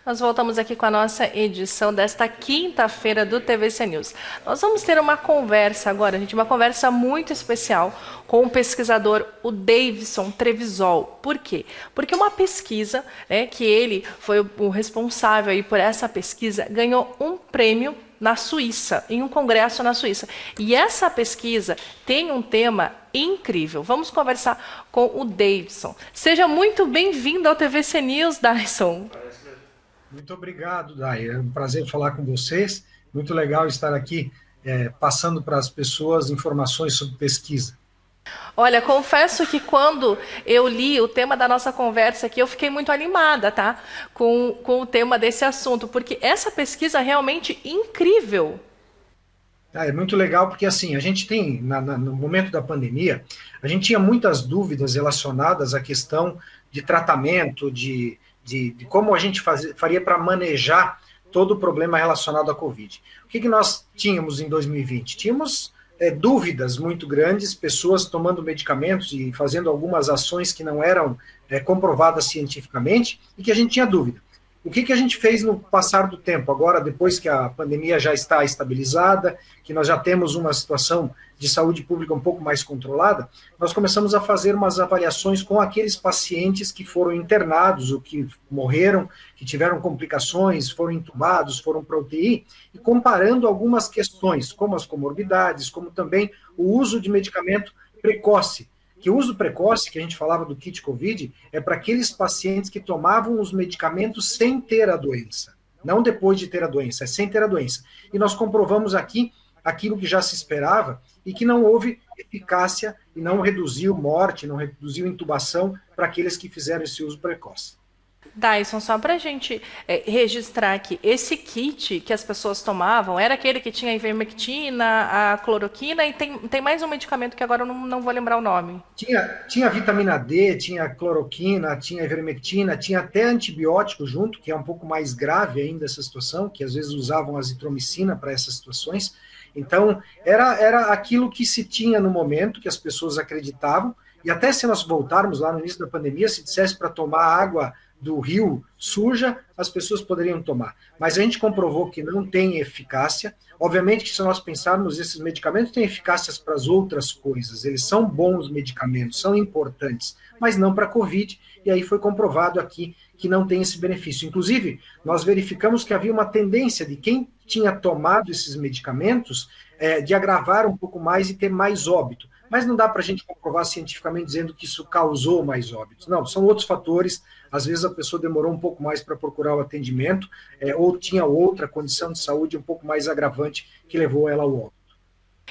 Nós voltamos aqui com a nossa edição desta quinta-feira do TVC News. Nós vamos ter uma conversa agora, gente, uma conversa muito especial com o pesquisador, o Davidson Trevisol. Por quê? Porque uma pesquisa, que ele foi o responsável aí por essa pesquisa, ganhou um prêmio na Suíça, em um congresso na Suíça. E essa pesquisa tem um tema incrível. Vamos conversar com o Davidson. Seja muito bem-vindo ao TVC News, Davidson. Muito obrigado, Dai. É um prazer falar com vocês. Muito legal estar aqui passando para as pessoas informações sobre pesquisa. Olha, confesso que quando eu li o tema da nossa conversa aqui, eu fiquei muito animada, tá? Com o tema desse assunto, porque essa pesquisa é realmente incrível. É muito legal porque, assim, a gente tem, no momento da pandemia, a gente tinha muitas dúvidas relacionadas à questão de tratamento, de como a gente faria para manejar todo o problema relacionado à Covid. O que nós tínhamos em 2020? Tínhamos dúvidas muito grandes, pessoas tomando medicamentos e fazendo algumas ações que não eram comprovadas cientificamente e que a gente tinha dúvida. O que a gente fez no passar do tempo, agora, depois que a pandemia já está estabilizada, que nós já temos uma situação de saúde pública um pouco mais controlada, nós começamos a fazer umas avaliações com aqueles pacientes que foram internados, ou que morreram, que tiveram complicações, foram entubados, foram para UTI, e comparando algumas questões, como as comorbidades, como também o uso de medicamento precoce. Que o uso precoce, que a gente falava do kit COVID, é para aqueles pacientes que tomavam os medicamentos sem ter a doença. Não depois de ter a doença, é sem ter a doença. E nós comprovamos aqui aquilo que já se esperava e que não houve eficácia e não reduziu morte, não reduziu intubação para aqueles que fizeram esse uso precoce. Dyson, só para a gente registrar aqui, esse kit que as pessoas tomavam era aquele que tinha a ivermectina, a cloroquina e tem mais um medicamento que agora eu não vou lembrar o nome. Tinha vitamina D, tinha cloroquina, tinha ivermectina, tinha até antibiótico junto, que é um pouco mais grave ainda essa situação, que às vezes usavam azitromicina para essas situações. Então, era aquilo que se tinha no momento, que as pessoas acreditavam, e até se nós voltarmos lá no início da pandemia, se dissesse para tomar água do rio suja, as pessoas poderiam tomar. Mas a gente comprovou que não tem eficácia. Obviamente que se nós pensarmos, esses medicamentos têm eficácias para as outras coisas. Eles são bons medicamentos, são importantes, mas não para a Covid. E aí foi comprovado aqui que não tem esse benefício. Inclusive, nós verificamos que havia uma tendência de quem tinha tomado esses medicamentos de agravar um pouco mais e ter mais óbito. Mas não dá para a gente comprovar cientificamente dizendo que isso causou mais óbitos. Não, são outros fatores. Às vezes a pessoa demorou um pouco mais para procurar o atendimento, ou tinha outra condição de saúde um pouco mais agravante que levou ela ao óbito.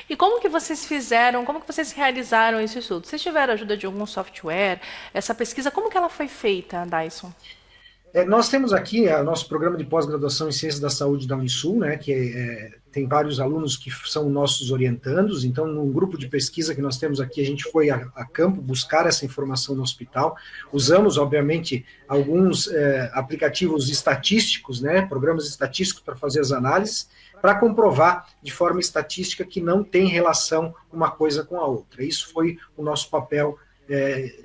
E como que vocês fizeram, como que vocês realizaram esse estudo? Vocês tiveram ajuda de algum software? Essa pesquisa, como que ela foi feita, Dyson? Nós temos aqui o nosso programa de pós-graduação em Ciências da Saúde da Unisul, né, que tem vários alunos que são nossos orientandos. Então, num grupo de pesquisa que nós temos aqui, a gente foi a campo buscar essa informação no hospital. Usamos, obviamente, alguns aplicativos estatísticos, né, programas estatísticos para fazer as análises, para comprovar de forma estatística que não tem relação uma coisa com a outra. Isso foi o nosso papel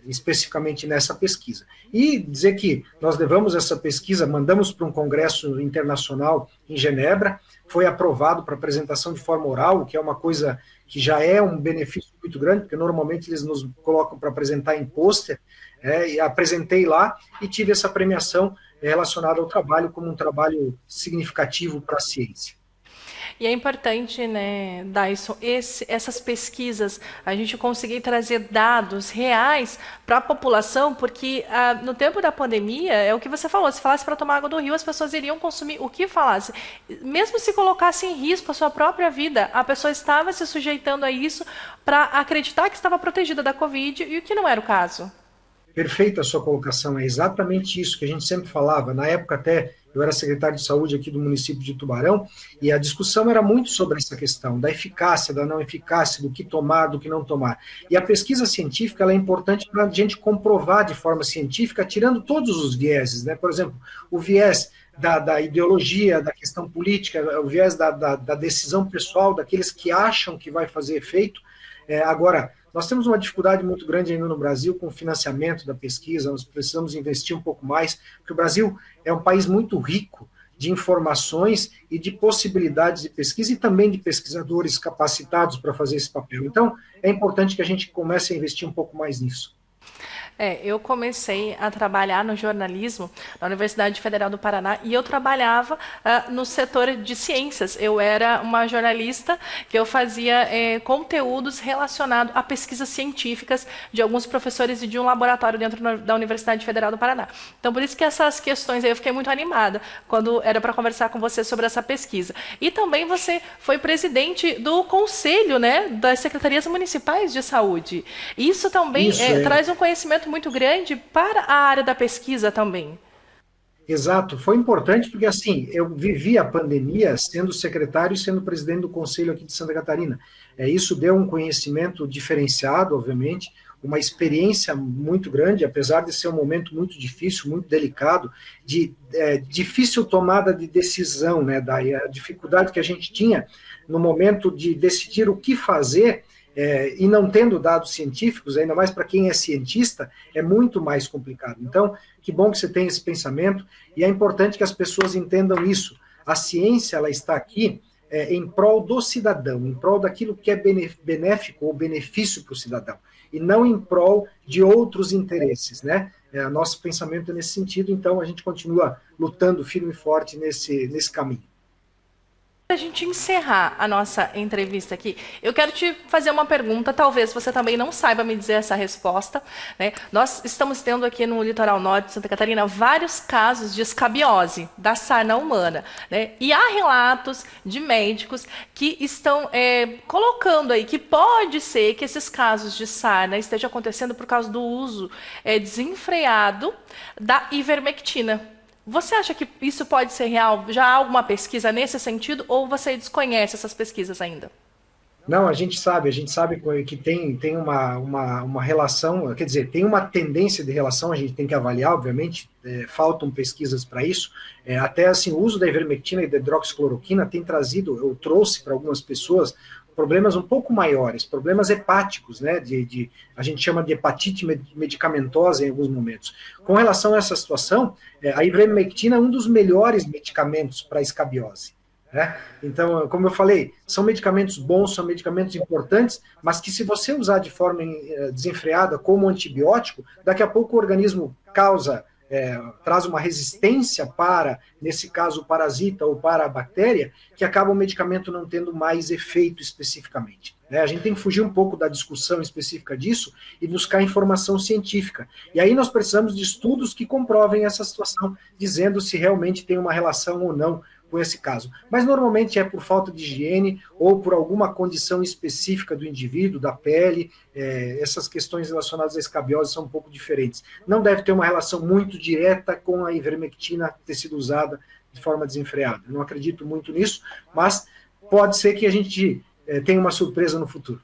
especificamente nessa pesquisa. E dizer que nós levamos essa pesquisa, mandamos para um congresso internacional em Genebra, foi aprovado para apresentação de forma oral, que é uma coisa que já é um benefício muito grande, porque normalmente eles nos colocam para apresentar em pôster, e apresentei lá e tive essa premiação relacionada ao trabalho como um trabalho significativo para a ciência. E é importante, né, Dyson, essas pesquisas, a gente conseguir trazer dados reais para a população, porque no tempo da pandemia, é o que você falou, se falasse para tomar água do rio, as pessoas iriam consumir o que falasse. Mesmo se colocasse em risco a sua própria vida, a pessoa estava se sujeitando a isso para acreditar que estava protegida da Covid, e o que não era o caso. Perfeita a sua colocação, é exatamente isso que a gente sempre falava. Na época até eu era secretário de saúde aqui do município de Tubarão, e a discussão era muito sobre essa questão da eficácia, da não eficácia, do que tomar, do que não tomar. E a pesquisa científica ela é importante para a gente comprovar de forma científica, tirando todos os vieses, né? Por exemplo, o viés da ideologia, da questão política, o viés da decisão pessoal, daqueles que acham que vai fazer efeito. Agora, Nós temos uma dificuldade muito grande ainda no Brasil com o financiamento da pesquisa, nós precisamos investir um pouco mais, porque o Brasil é um país muito rico de informações e de possibilidades de pesquisa e também de pesquisadores capacitados para fazer esse papel. Então, é importante que a gente comece a investir um pouco mais nisso. Eu comecei a trabalhar no jornalismo na Universidade Federal do Paraná e eu trabalhava no setor de ciências. Eu era uma jornalista que eu fazia conteúdos relacionados a pesquisas científicas de alguns professores e de um laboratório dentro da Universidade Federal do Paraná. Então, por isso que essas questões aí eu fiquei muito animada quando era para conversar com você sobre essa pesquisa. E também você foi presidente do conselho, né, das secretarias municipais de saúde. Isso também traz um conhecimento muito grande para a área da pesquisa também. Exato, foi importante porque assim, eu vivi a pandemia sendo secretário e sendo presidente do conselho aqui de Santa Catarina. Isso deu um conhecimento diferenciado, obviamente, uma experiência muito grande, apesar de ser um momento muito difícil, muito delicado, de difícil tomada de decisão, né, da dificuldade que a gente tinha no momento de decidir o que fazer. E não tendo dados científicos, ainda mais para quem é cientista, é muito mais complicado. Então, que bom que você tem esse pensamento, e é importante que as pessoas entendam isso. A ciência, ela está aqui em prol do cidadão, em prol daquilo que é benéfico ou benefício para o cidadão, e não em prol de outros interesses, né? Nosso pensamento é nesse sentido, então a gente continua lutando firme e forte nesse caminho. Para a gente encerrar a nossa entrevista aqui, eu quero te fazer uma pergunta, talvez você também não saiba me dizer essa resposta, né? Nós estamos tendo aqui no litoral norte de Santa Catarina vários casos de escabiose da sarna humana, né? E há relatos de médicos que estão colocando aí que pode ser que esses casos de sarna estejam acontecendo por causa do uso desenfreado da ivermectina. Você acha que isso pode ser real? Já há alguma pesquisa nesse sentido ou você desconhece essas pesquisas ainda? Não, a gente sabe que tem uma relação, quer dizer, tem uma tendência de relação, a gente tem que avaliar, obviamente, faltam pesquisas para isso, até assim, o uso da ivermectina e da hidroxicloroquina tem trazido, eu trouxe para algumas pessoas, problemas um pouco maiores, problemas hepáticos, né, a gente chama de hepatite medicamentosa em alguns momentos. Com relação a essa situação, a ivermectina é um dos melhores medicamentos para a escabiose. Né? Então, como eu falei, são medicamentos bons, são medicamentos importantes, mas que se você usar de forma desenfreada como antibiótico, daqui a pouco o organismo traz uma resistência para, nesse caso, o parasita ou para a bactéria, que acaba o medicamento não tendo mais efeito especificamente. A gente tem que fugir um pouco da discussão específica disso e buscar informação científica. E aí nós precisamos de estudos que comprovem essa situação, dizendo se realmente tem uma relação ou não com esse caso. Mas normalmente é por falta de higiene ou por alguma condição específica do indivíduo, da pele. Essas questões relacionadas à escabiose são um pouco diferentes. Não deve ter uma relação muito direta com a ivermectina ter sido usada de forma desenfreada. Eu não acredito muito nisso, mas pode ser que a gente tenha uma surpresa no futuro.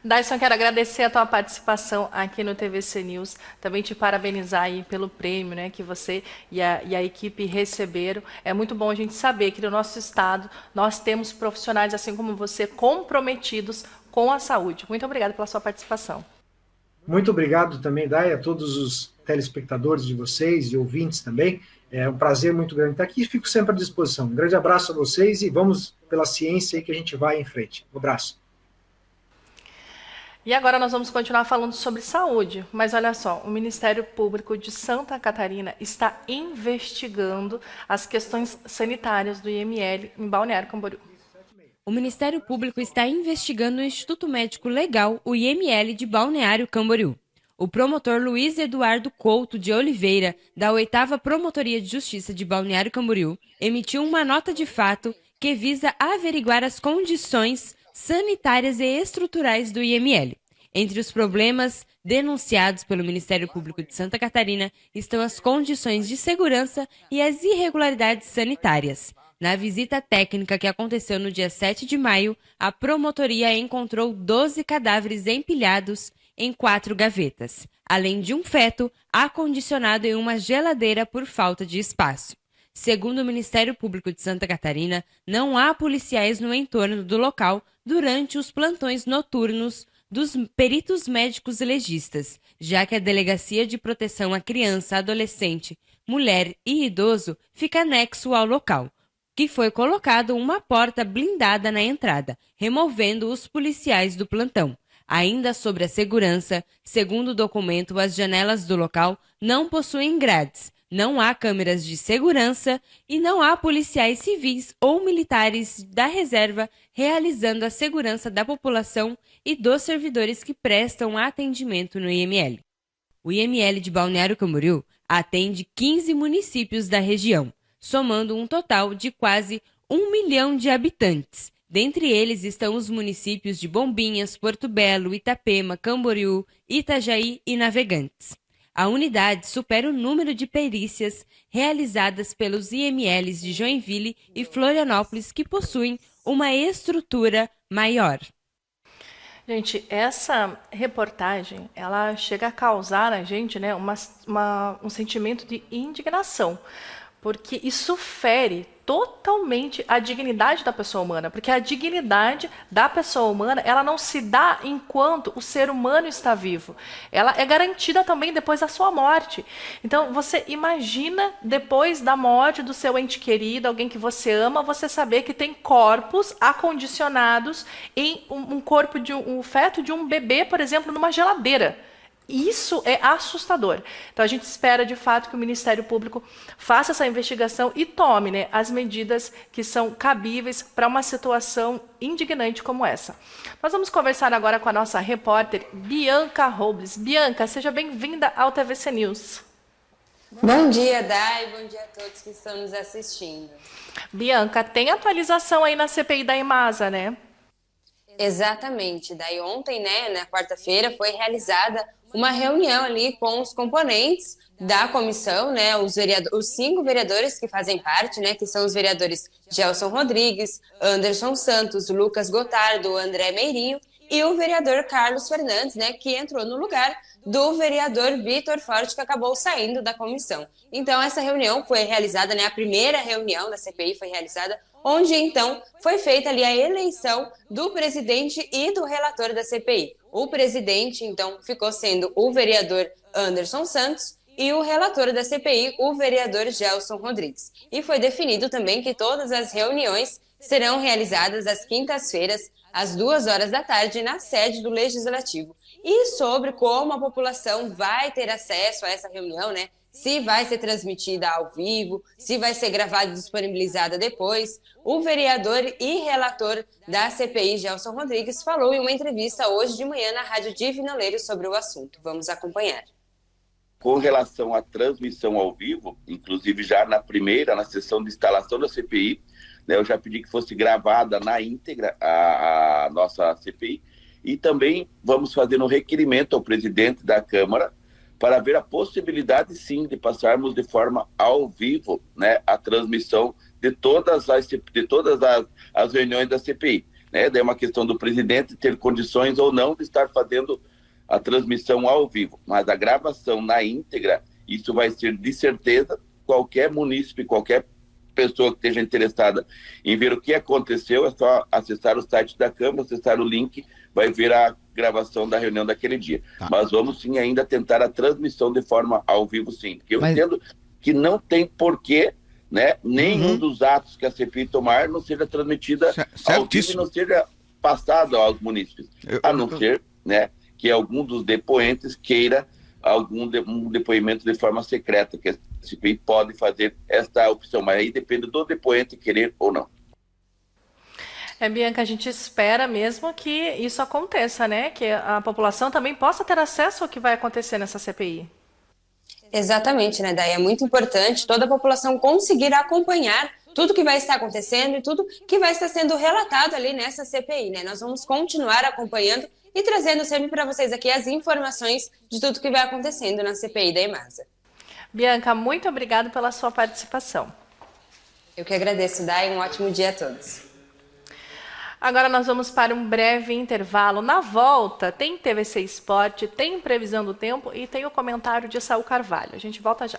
Dyson, quero agradecer a tua participação aqui no TVC News, também te parabenizar aí pelo prêmio, né, que você e a equipe receberam. É muito bom a gente saber que no nosso estado nós temos profissionais assim como você comprometidos com a saúde. Muito obrigada pela sua participação. Muito obrigado também, Day, a todos os telespectadores de vocês e ouvintes também. É um prazer muito grande estar aqui e fico sempre à disposição. Um grande abraço a vocês e vamos pela ciência aí que a gente vai em frente. Um abraço. E agora nós vamos continuar falando sobre saúde, mas olha só, o Ministério Público de Santa Catarina está investigando as questões sanitárias do IML em Balneário Camboriú. O Ministério Público está investigando o Instituto Médico Legal, o IML, de Balneário Camboriú. O promotor Luiz Eduardo Couto de Oliveira, da 8ª Promotoria de Justiça de Balneário Camboriú, emitiu uma nota de fato que visa averiguar as condições sanitárias e estruturais do IML. Entre os problemas denunciados pelo Ministério Público de Santa Catarina estão as condições de segurança e as irregularidades sanitárias. Na visita técnica que aconteceu no dia 7 de maio, a promotoria encontrou 12 cadáveres empilhados em 4 gavetas, além de um feto acondicionado em uma geladeira por falta de espaço. Segundo o Ministério Público de Santa Catarina, não há policiais no entorno do local durante os plantões noturnos dos peritos médicos legistas, já que a Delegacia de Proteção à Criança, Adolescente, Mulher e Idoso fica anexo ao local, que foi colocado uma porta blindada na entrada, removendo os policiais do plantão. Ainda sobre a segurança, segundo o documento, as janelas do local não possuem grades, não há câmeras de segurança e não há policiais civis ou militares da reserva realizando a segurança da população e dos servidores que prestam atendimento no IML. O IML de Balneário Camboriú atende 15 municípios da região, somando um total de quase 1 milhão de habitantes. Dentre eles estão os municípios de Bombinhas, Porto Belo, Itapema, Camboriú, Itajaí e Navegantes. A unidade supera o número de perícias realizadas pelos IMLs de Joinville e Florianópolis, que possuem uma estrutura maior. Gente, essa reportagem, ela chega a causar na gente, né, um sentimento de indignação, porque isso fere totalmente a dignidade da pessoa humana, porque a dignidade da pessoa humana, ela não se dá enquanto o ser humano está vivo. Ela é garantida também depois da sua morte. Então, você imagina, depois da morte do seu ente querido, alguém que você ama, você saber que tem corpos acondicionados em um corpo de um feto de um bebê, por exemplo, numa geladeira. Isso é assustador. Então, a gente espera, de fato, que o Ministério Público faça essa investigação e tome, né, as medidas que são cabíveis para uma situação indignante como essa. Nós vamos conversar agora com a nossa repórter Bianca Robles. Bianca, seja bem-vinda ao TVC News. Bom dia, Dai. Bom dia a todos que estão nos assistindo. Bianca, tem atualização aí na CPI da Imasa, né? Exatamente. Daí ontem, né, na quarta-feira, foi realizada uma reunião ali com os componentes da comissão, né, os 5 vereadores que fazem parte, né, que são os vereadores Gelson Rodrigues, Anderson Santos, Lucas Gotardo, André Meirinho e o vereador Carlos Fernandes, né, que entrou no lugar do vereador Vitor Forte, que acabou saindo da comissão. Então, essa reunião foi realizada, né, a primeira reunião da CPI foi realizada, onde, então, foi feita ali a eleição do presidente e do relator da CPI. O presidente, então, ficou sendo o vereador Anderson Santos e o relator da CPI, o vereador Gelson Rodrigues. E foi definido também que todas as reuniões serão realizadas às quintas-feiras, às 14h, na sede do Legislativo. E sobre como a população vai ter acesso a essa reunião, né? Se vai ser transmitida ao vivo, se vai ser gravada e disponibilizada depois, o vereador e relator da CPI, Gelson Rodrigues, falou em uma entrevista hoje de manhã na Rádio Divino Leiro sobre o assunto. Vamos acompanhar. Com relação à transmissão ao vivo, inclusive já na sessão de instalação da CPI, né, eu já pedi que fosse gravada na íntegra a nossa CPI, e também vamos fazer um requerimento ao presidente da Câmara para ver a possibilidade, sim, de passarmos de forma ao vivo, né, a transmissão de todas as reuniões da CPI. Né? Daí é uma questão do presidente ter condições ou não de estar fazendo a transmissão ao vivo. Mas a gravação na íntegra, isso vai ser de certeza, qualquer munícipe, qualquer pessoa que esteja interessada em ver o que aconteceu, é só acessar o site da Câmara, acessar o link, vai ver a gravação da reunião daquele dia. Tá. Mas vamos sim ainda tentar a transmissão de forma ao vivo, sim. Porque eu entendo que não tem porquê, né, nenhum dos atos que a CPI tomar não seja transmitida ao vivo e não seja passado aos munícipes. A não ser, né, que algum dos depoentes queira um depoimento de forma secreta, que a CPI pode fazer esta opção, mas aí depende do depoente querer ou não. Bianca, a gente espera mesmo que isso aconteça, né? Que a população também possa ter acesso ao que vai acontecer nessa CPI. Exatamente, né, Daí? É muito importante toda a população conseguir acompanhar tudo que vai estar acontecendo e tudo que vai estar sendo relatado ali nessa CPI, né? Nós vamos continuar acompanhando e trazendo sempre para vocês aqui as informações de tudo que vai acontecendo na CPI da Imasa. Bianca, muito obrigada pela sua participação. Eu que agradeço, Dai. Um ótimo dia a todos. Agora nós vamos para um breve intervalo. Na volta, tem TVC Esporte, tem previsão do tempo e tem o comentário de Saul Carvalho. A gente volta já.